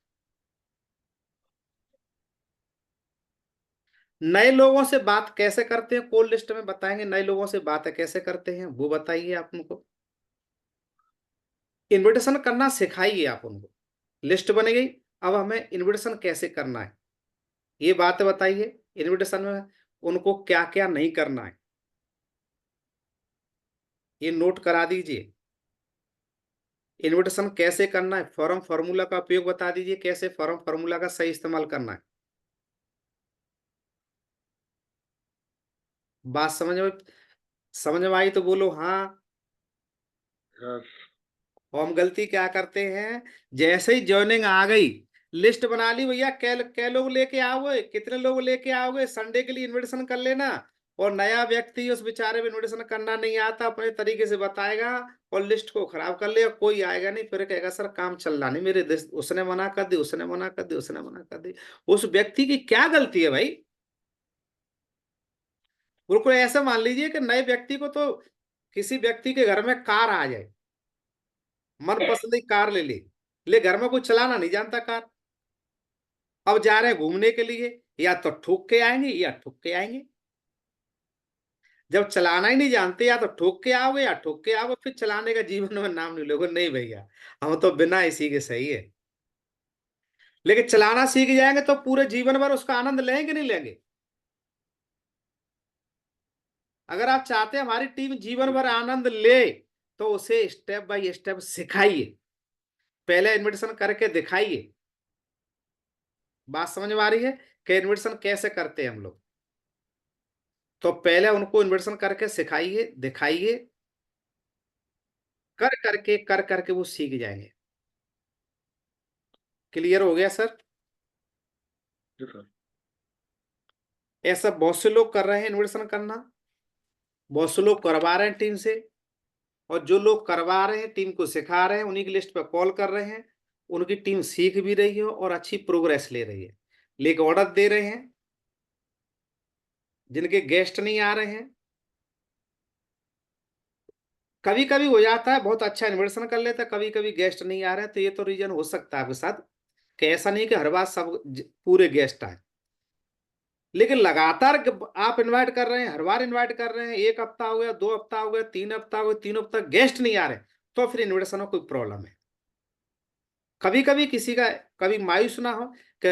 नए लोगों से बात कैसे करते हैं कोल्ड लिस्ट में, बताएंगे नए लोगों से बात कैसे करते हैं, वो बताइए आप उनको। इनविटेशन करना सिखाइए आप उनको। लिस्ट बन गई, अब हमें इनविटेशन कैसे करना है ये बात बताइए। इनविटेशन में उनको क्या क्या नहीं करना है ये नोट करा दीजिए। इनविटेशन कैसे करना है, फॉर्म फार्मूला का उपयोग बता दीजिए, कैसे फॉर्म फार्मूला का सही इस्तेमाल करना है। बात समझ में आई तो बोलो हाँ। हाँ। और हम गलती क्या करते हैं, जैसे ही ज्वाइनिंग आ गई, लिस्ट बना ली भैया, कै लोग लेके आओगे, कितने लोग लेके आओगे, संडे के लिए इनविटेशन कर लेना। और नया व्यक्ति उस बेचारे में इनविटेशन करना नहीं आता, अपने तरीके से बताएगा और लिस्ट को खराब कर लेगा, कोई आएगा नहीं, फिर कहेगा सर काम चल रहा नहीं मेरे देश, उसने मना कर दी, उसने मना कर दी, उसने मना कर दी। उस व्यक्ति की क्या गलती है भाई? बिल्कुल ऐसा मान लीजिए कि नए व्यक्ति को तो किसी व्यक्ति के घर में कार आ जाए, मनपसंद की कार ले घर में कोई चलाना नहीं जानता कार, अब जा रहे हैं घूमने के लिए, या तो ठोक के आएंगे या ठुक के आएंगे। जब चलाना ही नहीं जानते, या तो ठोक के आओगे या ठुक के आओगे, फिर चलाने का जीवन में नाम नहीं लोगे, नहीं भैया हम तो बिना इसी के सही है। लेकिन चलाना सीख जाएंगे तो पूरे जीवन भर उसका आनंद लेंगे नहीं लेंगे? अगर आप चाहते हैं हमारी टीम जीवन भर आनंद ले, तो उसे स्टेप बाय स्टेप सिखाइए, पहले इन्विटेशन करके दिखाइए। बात समझ में आ रही है कि इन्विटेशन कैसे करते हैं हम लोग? तो पहले उनको इन्विटेशन करके सिखाइए, दिखाइए, कर करके वो सीख जाएंगे। क्लियर हो गया सर? जी सर। ऐसा बहुत से लोग कर रहे हैं इन्विटेशन करना, बहुत से लोग करवा रहे हैं टीम से, और जो लोग करवा रहे हैं टीम को सिखा रहे हैं, उन्हीं की लिस्ट पर कॉल कर रहे हैं, उनकी टीम सीख भी रही है और अच्छी प्रोग्रेस ले रही है, लेकिन ऑर्डर दे रहे हैं। जिनके गेस्ट नहीं आ रहे हैं, कभी कभी हो जाता है बहुत अच्छा इन्विटेशन कर लेता है, कभी कभी गेस्ट नहीं आ रहे हैं, तो ये तो रीजन हो सकता है आपके साथ कि ऐसा नहीं कि हर बार सब पूरे गेस्ट आए। लेकिन लगातार आप इनवाइट कर रहे हैं, हर बार इनवाइट कर रहे हैं, एक हफ्ता हो गया, 2 हफ्ता हो गया, 3 हफ्ता हो गया, 3 हफ्ता गेस्ट नहीं आ रहे, तो फिर इन्विटेशन में कोई प्रॉब्लम है। कभी कभी किसी का कभी मायूस ना हो कि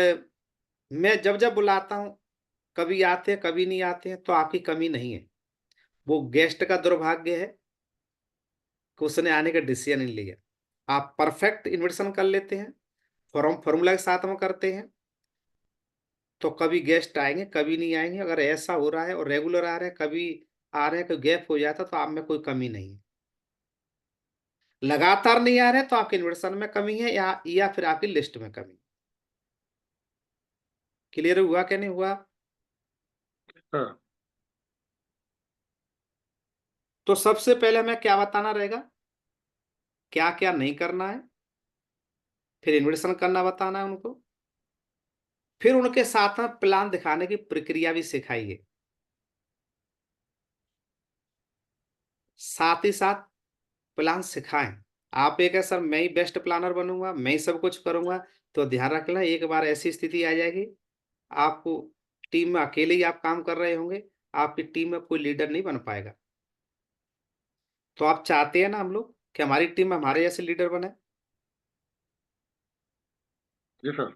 मैं जब जब बुलाता हूं कभी आते हैं कभी नहीं आते हैं, तो आपकी कमी नहीं है, वो गेस्ट का दुर्भाग्य है कि उसने आने का डिसीजन नहीं लिया। आप परफेक्ट इन्विटेशन कर लेते हैं, फॉर्मूला के साथ में करते हैं, तो कभी गेस्ट आएंगे कभी नहीं आएंगे। अगर ऐसा हो रहा है और रेगुलर आ रहे हैं, कभी आ रहे हैं, कोई गैप हो जाता, तो आप में कोई कमी नहीं है। लगातार नहीं आ रहे तो आपके इन्विटेशन में कमी है, या फिर आपकी लिस्ट में कमी। क्लियर हुआ क्या नहीं हुआ? हाँ। तो सबसे पहले हमें क्या बताना रहेगा, क्या क्या नहीं करना है, फिर इन्विटेशन करना बताना है उनको, फिर उनके साथ में प्लान दिखाने की प्रक्रिया भी सिखाइए। साथ ही साथ प्लान सिखाएं। आप एक है सर मैं ही बेस्ट प्लानर बनूंगा, मैं ही सब कुछ करूंगा, तो ध्यान रखना एक बार ऐसी स्थिति आ जाएगी, आपको टीम में अकेले ही आप काम कर रहे होंगे, आपकी टीम में कोई लीडर नहीं बन पाएगा। तो आप चाहते हैं ना हम लोग कि हमारी टीम में हमारे जैसे लीडर बने? जी सर।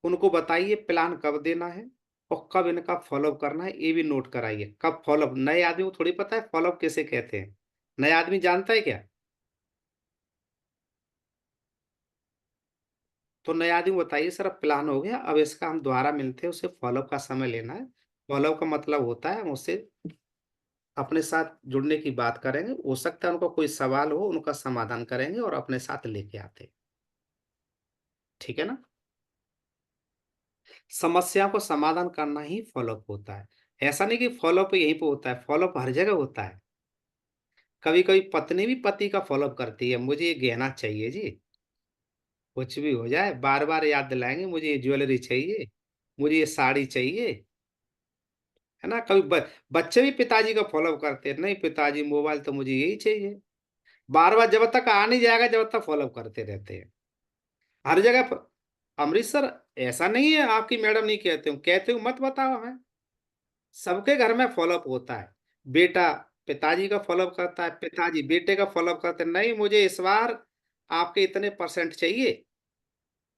उनको बताइए प्लान कब देना है और कब इनका फॉलोअप करना है, ये भी नोट कराइए। कब फॉलोअप, नए आदमी को थोड़ी पता है फॉलोअप किसे कहते हैं, नया आदमी जानता है क्या? तो नया आदमी बताइए सर अब प्लान हो गया, अब इसका हम दोबारा मिलते हैं, उसे फॉलोअप का समय लेना है। फॉलोअप का मतलब होता है हम उससे अपने साथ जुड़ने की बात करेंगे, हो सकता है उनका कोई सवाल हो, उनका समाधान करेंगे और अपने साथ लेके आते हैं। ठीक है ना? समस्या को समाधान करना ही फॉलोअप होता है। ऐसा नहीं कि फॉलोअप यहीं पे होता है, फॉलोअप हर जगह होता है। कभी कभी पत्नी भी पति का फॉलोअप करती है, मुझे ये गहना चाहिए जी, कुछ भी हो जाए बार बार याद दिलाएंगे, मुझे ये ज्वेलरी चाहिए, मुझे ये साड़ी चाहिए, है ना। कभी बच्चे भी पिताजी का फॉलोअप करते हैं, नहीं पिताजी मोबाइल तो मुझे यही चाहिए, बार बार जब तक आ नहीं जाएगा जब तक फॉलोअप करते रहते हैं हर जगह पर। अमृतसर ऐसा नहीं है आपकी मैडम नहीं कहते हो मत बताओ हमें, सबके घर में फॉलोअप होता है। बेटा पिताजी का फॉलोअप करता है, पिताजी बेटे का फॉलोअप करते हैं, नहीं मुझे इस बार आपके इतने परसेंट चाहिए,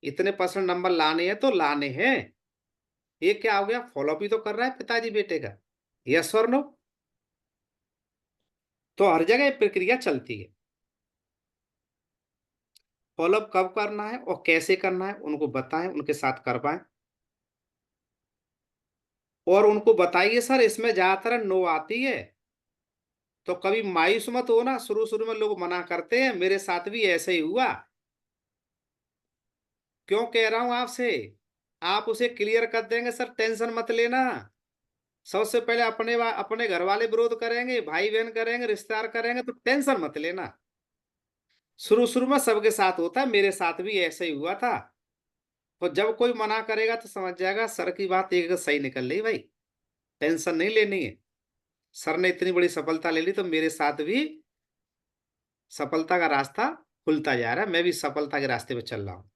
इतने परसेंट नंबर लाने हैं तो लाने हैं। ये क्या हो गया, फॉलोअप ही तो कर रहा है पिताजी बेटे का। यस और नो। तो हर जगह ये प्रक्रिया चलती है। फॉलोअप कब करना है और कैसे करना है उनको बताएं, उनके साथ करवाएं, और उनको बताइए सर इसमें ज्यादातर नो आती है, तो कभी मायूस मत हो ना। शुरू शुरू में लोग मना करते हैं, मेरे साथ भी ऐसे ही हुआ। क्यों कह रहा हूं आपसे, आप उसे क्लियर कर देंगे सर, टेंशन मत लेना। सबसे पहले अपने घर वाले विरोध करेंगे, भाई बहन करेंगे, रिश्तेदार करेंगे, तो टेंशन मत लेना। शुरू शुरू में सबके साथ होता है, मेरे साथ भी ऐसे ही हुआ था। तो जब कोई मना करेगा तो समझ जाएगा सर की बात एक सही निकल रही भाई, टेंशन नहीं लेनी है। सर ने इतनी बड़ी सफलता ले ली तो मेरे साथ भी सफलता का रास्ता खुलता जा रहा है, मैं भी सफलता के रास्ते पे चल रहा हूं।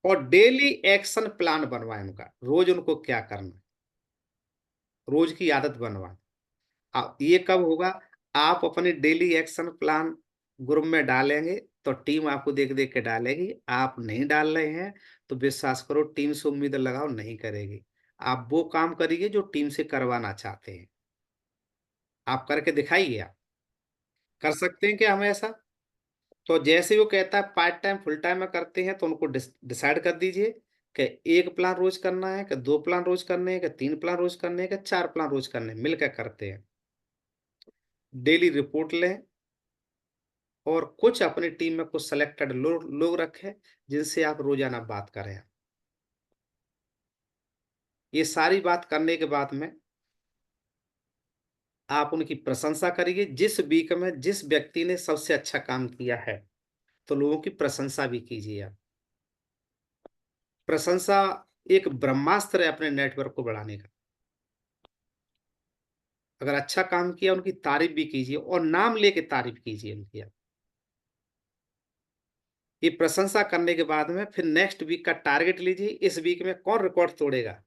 और डेली एक्शन प्लान बनवाए उनका, रोज उनको क्या करना है, रोज की आदत बनवाए। अब ये कब होगा, आप अपने डेली एक्शन प्लान ग्रुप में डालेंगे तो टीम आपको देख देख के डालेगी। आप नहीं डाल रहे हैं तो विश्वास करो टीम से उम्मीद लगाओ नहीं करेगी। आप वो काम करिए जो टीम से करवाना चाहते हैं, आप करके दिखाइए। आप कर सकते हैं क्या हम ऐसा। तो जैसे वो कहता है पार्ट टाइम फुल टाइम में करते हैं, तो उनको डिसाइड कर दीजिए कि एक प्लान रोज करना है, कि दो प्लान रोज करने हैं, कि तीन प्लान रोज करने हैं, कि चार प्लान रोज करने हैं, मिलकर करते हैं। डेली रिपोर्ट लें, और कुछ अपनी टीम में कुछ सिलेक्टेड लोग रखें जिनसे आप रोजाना बात करें। ये सारी बात करने के बाद में आप उनकी प्रशंसा करिए। जिस वीक में जिस व्यक्ति ने सबसे अच्छा काम किया है तो लोगों की प्रशंसा भी कीजिए आप। प्रशंसा एक ब्रह्मास्त्र है अपने नेटवर्क को बढ़ाने का। अगर अच्छा काम किया उनकी तारीफ भी कीजिए, और नाम लेके तारीफ कीजिए उनकी आप। ये प्रशंसा करने के बाद में फिर नेक्स्ट वीक का टारगेट लीजिए, इस वीक में कौन रिकॉर्ड तोड़ेगा,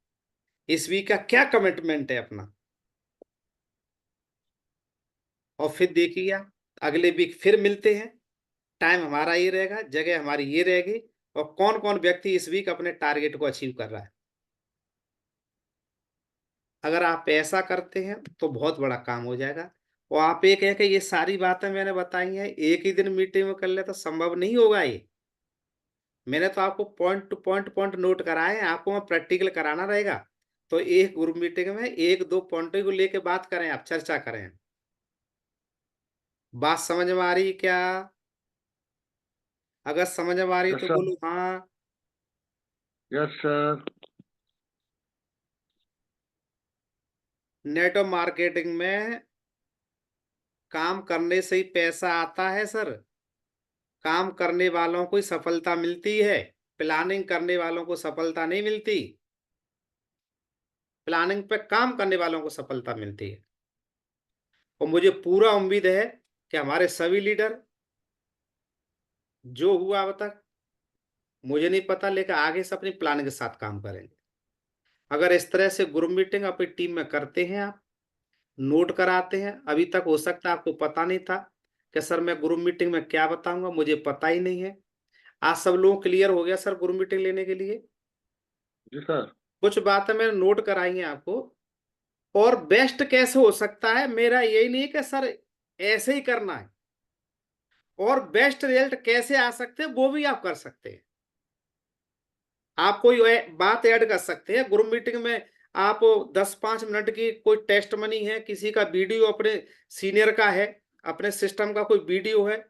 इस वीक का क्या कमिटमेंट है अपना। और फिर देखिए आप, अगले वीक फिर मिलते हैं, टाइम हमारा ये रहेगा, जगह हमारी ये रहेगी, और कौन कौन व्यक्ति इस वीक अपने टारगेट को अचीव कर रहा है। अगर आप ऐसा करते हैं तो बहुत बड़ा काम हो जाएगा। और आप एक है कि ये सारी बातें मैंने बताई हैं एक ही दिन मीटिंग में कर ले तो संभव नहीं होगा ये। मैंने तो आपको पॉइंट टू पॉइंट नोट कराए हैं, आपको मैं प्रैक्टिकल कराना रहेगा। तो एक ग्रुप मीटिंग में एक दो पॉइंटों को लेके बात करें, आप चर्चा करें। बात समझ में आ रही है क्या। अगर समझ में आ रही है यस तो सर, बोलो हाँ। Yes sir. नेटवर्क मार्केटिंग में काम करने से ही पैसा आता है सर। काम करने वालों को ही सफलता मिलती है, प्लानिंग करने वालों को सफलता नहीं मिलती। प्लानिंग पे काम करने वालों को सफलता मिलती है। और मुझे पूरा उम्मीद है कि हमारे सभी लीडर, जो हुआ अब तक मुझे नहीं पता, लेकिन आगे से अपनी प्लानिंग के साथ काम करेंगे। अगर इस तरह से ग्रुप मीटिंग अपनी टीम में करते हैं, आप नोट कराते हैं। अभी तक हो सकता है आपको पता नहीं था कि सर मैं ग्रुप मीटिंग में क्या बताऊंगा, मुझे पता ही नहीं है। आज सब लोग क्लियर हो गया सर ग्रुप मीटिंग लेने के लिए। जी सर। कुछ बातें मैंने नोट कराई हैं आपको। और बेस्ट कैसे हो सकता है, मेरा यही नहीं कि सर ऐसे ही करना है, और बेस्ट रिजल्ट कैसे आ सकते हैं वो भी आप कर सकते हैं। आप कोई बात ऐड कर सकते हैं ग्रुप मीटिंग में। आप 10-5 मिनट की कोई टेस्ट मनी है, किसी का वीडियो अपने सीनियर का है, अपने सिस्टम का कोई वीडियो है,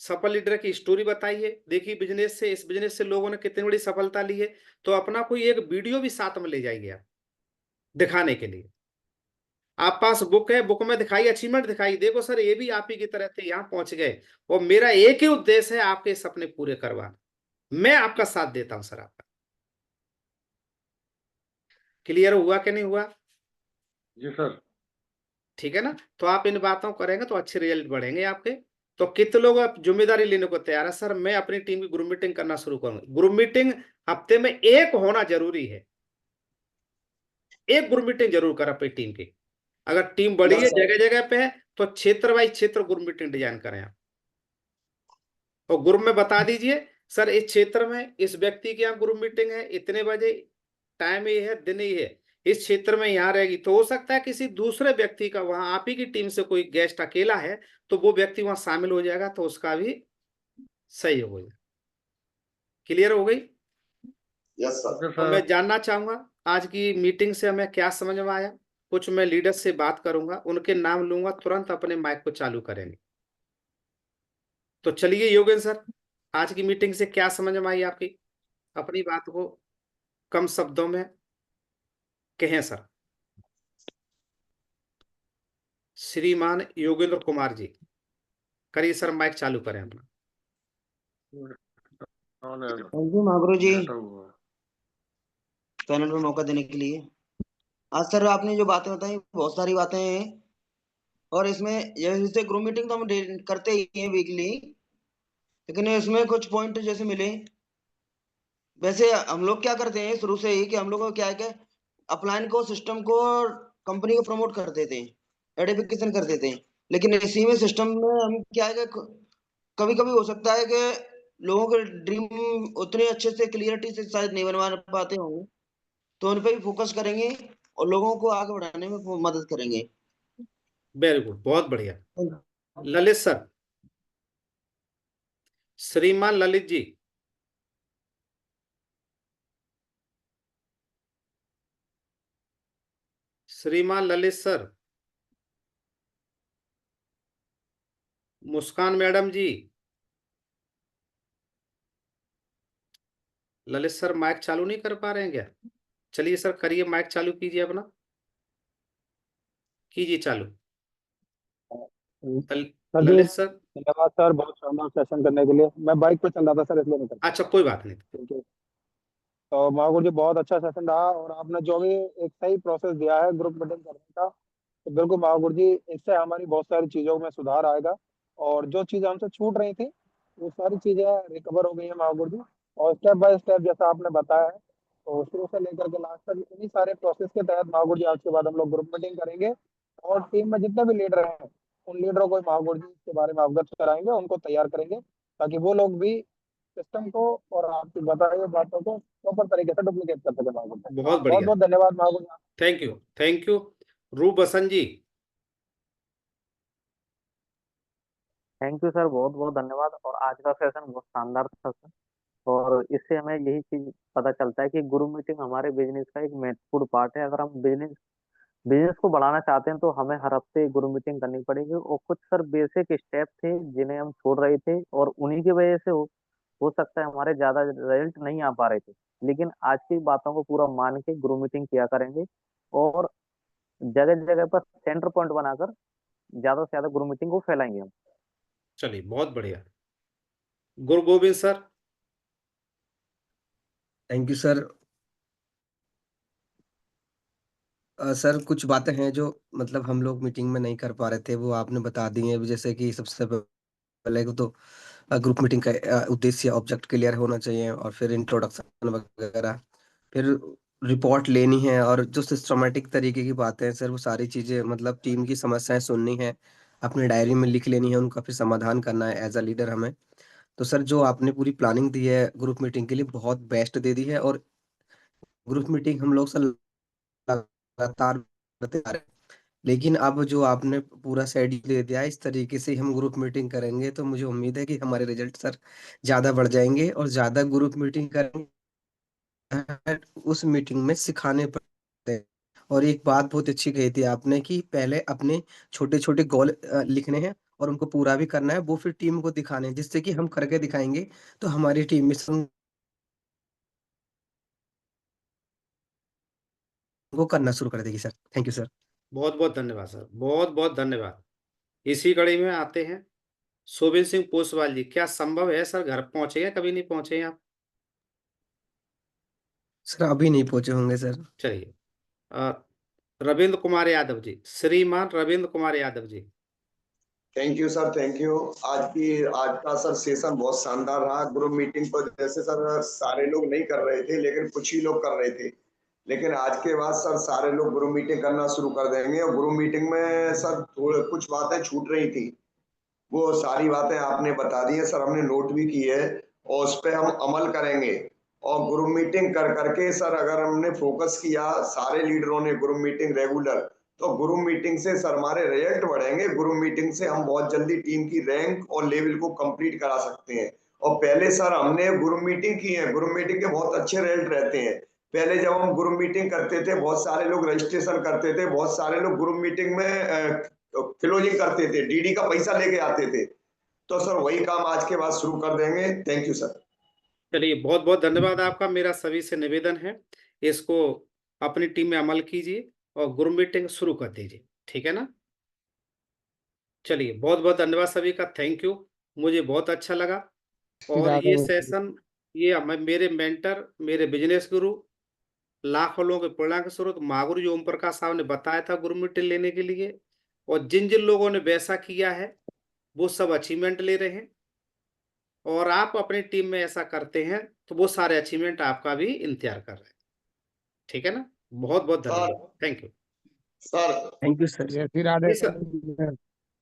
सफल लीडर की स्टोरी बताइए, देखिए बिजनेस से, इस बिजनेस से लोगों ने कितनी बड़ी सफलता ली है। तो अपना कोई एक वीडियो भी साथ में ले जाइए आप। दिखाने के लिए। आप पास बुक है, बुक में दिखाई, अचीवमेंट दिखाई, देखो सर ये भी आप ही की तरह थे, यहाँ पहुंच गए। और मेरा एक ही उद्देश्य है, आपके सपने पूरे करवाना। मैं आपका साथ देता हूं सर आपका। क्लियर हुआ कि नहीं हुआ? जी सर। ठीक है ना? तो आप इन बातों को करेंगे तो अच्छे रिजल्ट बढ़ेंगे आपके। तो कितने लोग आप जिम्मेदारी लेने को तैयार है? सर मैं अपनी टीम की ग्रुप मीटिंग करना शुरू करूंगा। ग्रुप मीटिंग हफ्ते में एक होना जरूरी है। एक ग्रुप मीटिंग जरूर कर अपनी टीम की। अगर टीम बड़ी यस है, सर। जगह जगह पे है, तो क्षेत्र वाइज क्षेत्र ग्रुप मीटिंग डिजाइन करें आप। और ग्रुप में बता दीजिए, सर इस क्षेत्र में इस व्यक्ति की यहाँ ग्रुप मीटिंग है, इतने बजे, टाइम ये है, दिन ये है, इस क्षेत्र में यहाँ रहेगी। तो हो सकता है किसी दूसरे व्यक्ति का, वहां आप ही की टीम से कोई गेस्ट अकेला है, तो वो व्यक्ति वहां शामिल हो जाएगा, तो उसका भी सही हो जाएगा। क्लियर हो गई? Yes sir. ओके और मैं सर। जानना चाहूंगा आज की मीटिंग से हमें क्या समझ में आया। कुछ मैं लीडर से बात करूंगा, उनके नाम लूंगा, तुरंत अपने माइक को चालू करेंगे। तो चलिए योगेंद्र सर, आज की मीटिंग से क्या समझ में आई आपकी? अपनी बात को कम शब्दों में कहें सर। श्रीमान योगेंद्र कुमार जी, करिए सर, माइक चालू करें अपना। थैंक यू महागुरु जी, बैठा हुआ। चैनल में मौका देने के लिए। आज सर आपने जो बातें बताई बहुत सारी बातें हैं, और इसमें जैसे ग्रुप मीटिंग तो हम करते ही हैं वीकली, लेकिन इसमें कुछ पॉइंट जैसे मिले। वैसे हम लोग क्या करते हैं शुरू से ही कि हम लोग को क्या है कि अपलाइन को, सिस्टम को, कंपनी को प्रमोट कर देते हैं, एडिफिकेशन कर देते हैं। लेकिन इसी में सिस्टम में हम क्या है कि कभी कभी हो सकता है कि लोगों के ड्रीम उतने अच्छे से क्लियरिटी से शायद नहीं बनवा पाते होंगे, तो उन पे भी फोकस करेंगे और लोगों को आगे बढ़ाने में मदद करेंगे। वेरी गुड, बहुत बढ़िया। ललित सर, श्रीमान ललित जी, श्रीमान ललित सर, मुस्कान मैडम जी, ललित सर माइक चालू नहीं कर पा रहे हैं क्या? चलिए सर, करिए, माइक चालू कीजिए अपना, कीजिए चालू। सर जी, ललित सर, धन्यवाद सर, बहुत शानदार सेशन करने के लिए। मैं बाइक पे चल रहा था सर, इसलिए नहीं कर पाया। अच्छा कोई बात नहीं। ठीक है। तो महागुरु जी, बहुत अच्छा सेशन रहा, और आपने जो भी एक सही प्रोसेस दिया है ग्रुप मीटिंग करने का, तो बिल्कुल महागुरु जी, इससे हमारी बहुत सारी चीज़ों में सुधार आएगा। और जो चीज़ हमसे छूट रही थी, वो सारी चीज़ें रिकवर हो गई है महागुरु जी। और स्टेप बाय स्टेप जैसा आपने बताया है, तो शुरू से लेकर के लास्ट तक इन्हीं सारे प्रोसेस के तहत महागुरु जी आज के बाद हम लोग ग्रुप मीटिंग करेंगे। और टीम में जितने भी लीडर हैं, उन लीडरों को महागुरु जी इसके बारे में अवगत कराएंगे, उनको तैयार करेंगे, ताकि वो लोग भी सिस्टम को और आपकी बताई हुई बातों को प्रॉपर तरीके से डुप्लीकेट कर सके महागुरु जी। बहुत बहुत बढ़िया, बहुत धन्यवाद Mahaguru ji. Thank you, thank you. Roop Basant ji. Thank you sir, बहुत बहुत धन्यवाद। और आज का सेशन बहुत शानदार था सर। और इससे हमें यही चीज पता चलता है कि गुरु मीटिंग हमारे बिजनेस का एक महत्वपूर्ण पार्ट है। अगर हम बिजनेस बिजनेस को बढ़ाना चाहते हैं तो हमें हर हफ्ते गुरु मीटिंग करनी पड़ेगी। और कुछ सर बेसिक स्टेप थे जिन्हें हम छोड़ रहे थे, और उन्हीं की वजह से हो सकता है हमारे ज्यादा रिजल्ट नहीं आ पा रहे थे। लेकिन आज की बातों को पूरा मान के गुरु मीटिंग किया करेंगे, और जगह जगह पर सेंटर पॉइंट बनाकर ज्यादा से ज्यादा गुरु मीटिंग को फैलाएंगे हम। चलिए बहुत बढ़िया। गुरु Govind sir. Thank you sir. Sir कुछ बातें हैं जो मतलब हम लोग मीटिंग में नहीं कर पा रहे थे, वो आपने बता दी हैं। जैसे कि सबसे पहले तो ग्रुप मीटिंग का उद्देश्य, ऑब्जेक्ट क्लियर होना चाहिए, और फिर इंट्रोडक्शन वगैरह, फिर रिपोर्ट लेनी है, और जो सिस्टमेटिक तरीके की बातें हैं सर, वो सारी चीज़ें मतलब टीम की समस्याएं सुननी है, अपनी डायरी में लिख लेनी है, उनका फिर समाधान करना है एज अ लीडर हमें। तो सर जो आपने पूरी प्लानिंग दी है ग्रुप मीटिंग के लिए, बहुत बेस्ट दे दी है। और ग्रुप मीटिंग हम लोग सर लगातार करते आ रहे हैं, लेकिन अब जो आपने पूरा शेड्यूल दे दिया है, इस तरीके से हम ग्रुप मीटिंग करेंगे तो मुझे उम्मीद है कि हमारे रिजल्ट सर ज्यादा बढ़ जाएंगे, और ज्यादा ग्रुप मीटिंग करेंगे उस मीटिंग में सिखाने पड़ते हैं। और एक बात बहुत अच्छी कही थी आपने कि पहले अपने छोटे छोटे गोल लिखने हैं, और उनको पूरा भी करना है, वो फिर टीम को दिखाने हैं, जिससे कि हम करके दिखाएंगे तो हमारी टीम में वो करना शुरू कर देगी सर। Thank you sir. बहुत बहुत धन्यवाद सर, बहुत बहुत धन्यवाद। इसी कड़ी में आते हैं शोभित सिंह पोसवाल जी। क्या संभव है सर घर पहुंचे हैं, कभी नहीं पहुंचे हैं आप? सर अभी नहीं पहुंचे होंगे सर। चलिए, रविंद्र कुमार यादव जी, श्रीमान Ravindra Kumar Yadav ji. Thank you sir, thank you. आज का सर सेशन बहुत शानदार रहा। ग्रुप मीटिंग पर जैसे सर सारे लोग नहीं कर रहे थे, लेकिन कुछ ही लोग कर रहे थे, लेकिन आज के बाद सर सारे लोग ग्रुप मीटिंग करना शुरू कर देंगे। और ग्रुप मीटिंग में सर थोड़ी कुछ बातें छूट रही थी, वो सारी बातें आपने बता दी है सर, हमने नोट भी की है और उस पर हम अमल करेंगे। और ग्रुप मीटिंग कर करके सर अगर हमने फोकस किया, सारे लीडरों ने ग्रुप मीटिंग रेगुलर, तो ग्रुप मीटिंग से सर हमारे रिजल्ट बढ़ेंगे। ग्रुप मीटिंग से हम बहुत जल्दी टीम की रैंक और लेवल को कंप्लीट करा सकते हैं। और पहले सर हमने ग्रुप मीटिंग की है, ग्रुप मीटिंग के बहुत अच्छे रिजल्ट रहते हैं। पहले जब हम ग्रुप मीटिंग करते थे, बहुत सारे लोग रजिस्ट्रेशन करते थे, बहुत सारे लोग ग्रुप मीटिंग में क्लोजिंग करते थे, डीडी का पैसा लेके आते थे। तो सर वही काम आज के बाद शुरू कर देंगे। Thank you sir. चलिए, बहुत बहुत धन्यवाद आपका। मेरा सभी से निवेदन है, इसको अपनी टीम में अमल कीजिए और ग्रुप मीटिंग शुरू कर दीजिए, ठीक है ना? चलिए, बहुत बहुत धन्यवाद सभी का, थैंक यू। मुझे बहुत अच्छा लगा। और ये सेशन, ये मेरे मेंटर, मेरे बिजनेस गुरु, लाखों लोगों के प्रेरणा के स्रोत महागुरु जी ओम प्रकाश साहब ने बताया था ग्रुप मीटिंग लेने के लिए। और जिन जिन लोगों ने वैसा किया है वो सब अचीवमेंट ले रहे हैं। और आप अपनी टीम में ऐसा करते हैं तो वो सारे अचीवमेंट आपका भी इंतजार कर रहे हैं, ठीक है ना? बहुत बहुत धन्यवाद, thank you. Sir thank you sir. जी सर।